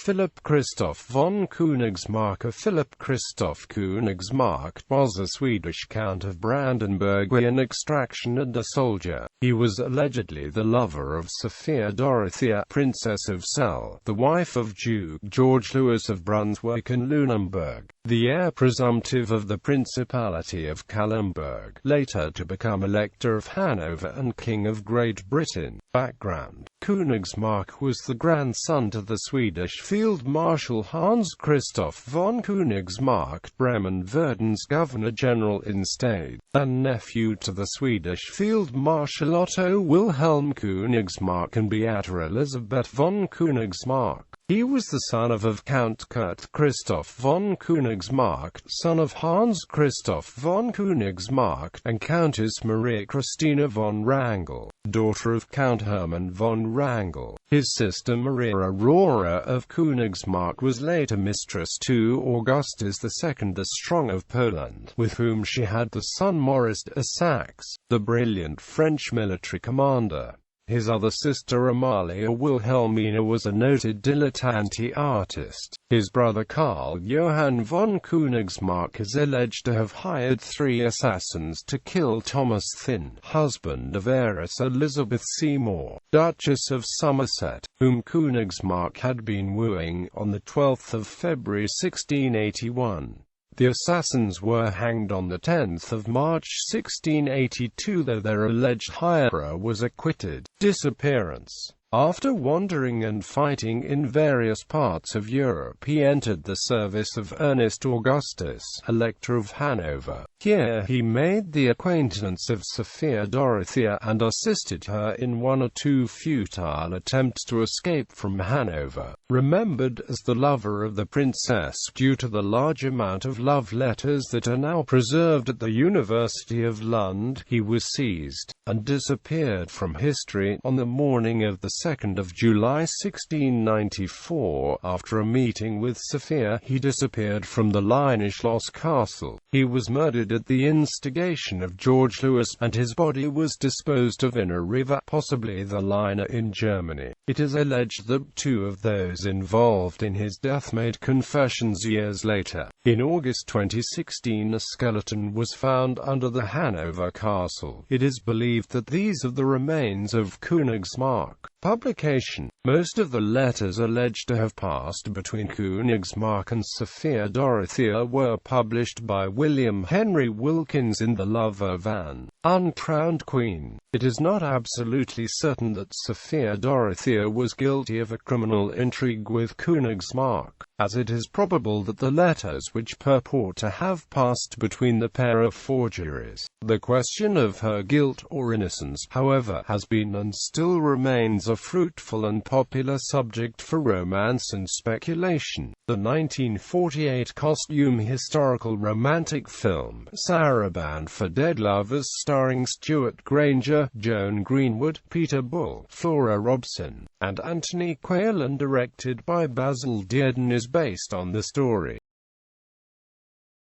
Philipp Christoph von Königsmarck. Philipp Christoph Königsmarck was a Swedish count of Brandenburgian extraction and a soldier. He was allegedly the lover of Sophia Dorothea, Princess of Celle, the wife of Duke George Louis of Brunswick and Lunenburg, the heir presumptive of the Principality of Calenberg, later to become Elector of Hanover and King of Great Britain. Background: Königsmarck was the grandson to the Swedish Field Marshal Hans Christoph von Königsmarck, Bremen-Verden's Governor-General in state, and nephew to the Swedish Field Marshal Otto Wilhelm Königsmarck and Beata Elisabeth von Königsmarck. He was the son of Count Kurt Christoph von Königsmarck, son of Hans Christoph von Königsmarck, and Countess Maria Christina von Wrangel, daughter of Count Hermann von Wrangel. His sister Maria Aurora of Königsmarck was later mistress to Augustus II the Strong of Poland, with whom she had the son Maurice de Saxe, the brilliant French military commander. His other sister Amalia Wilhelmina was a noted dilettante artist. His brother Karl Johann von Königsmarck is alleged to have hired 3 assassins to kill Thomas Thynne, husband of heiress Elizabeth Seymour, Duchess of Somerset, whom Königsmarck had been wooing, on 12 February 1681. The assassins were hanged on 10 March 1682, though their alleged hirer was acquitted. Disappearance: after wandering and fighting in various parts of Europe, he entered the service of Ernest Augustus, Elector of Hanover. Here he made the acquaintance of Sophia Dorothea, and assisted her in 1 or 2 futile attempts to escape from Hanover. Remembered as the lover of the princess due to the large amount of love letters that are now preserved at the University of Lund, he was seized and disappeared from history on the morning of the 2nd of July 1694. After a meeting with Sophia, he disappeared from the Linischloss castle. He was murdered at the instigation of George Louis, and his body was disposed of in a river, possibly the Lina in Germany. It is alleged that 2 of those involved in his death made confessions years later. In August 2016, a skeleton was found under the Hanover castle. It is believed that these are the remains of Königsmarck. Publication: most of the letters alleged to have passed between Königsmarck and Sophia Dorothea were published by William Henry Wilkins in The Love of an Uncrowned Queen. It is not absolutely certain that Sophia Dorothea was guilty of a criminal intrigue with Königsmarck, as it is probable that the letters which purport to have passed between the pair are forgeries. The question of her guilt or innocence, however, has been and still remains a fruitful and popular subject for romance and speculation. The 1948 costume historical romantic film, Saraband for Dead Lovers, starring Stuart Granger, Joan Greenwood, Peter Bull, Flora Robson, and Anthony Quayle, and directed by Basil Dearden, is based on the story.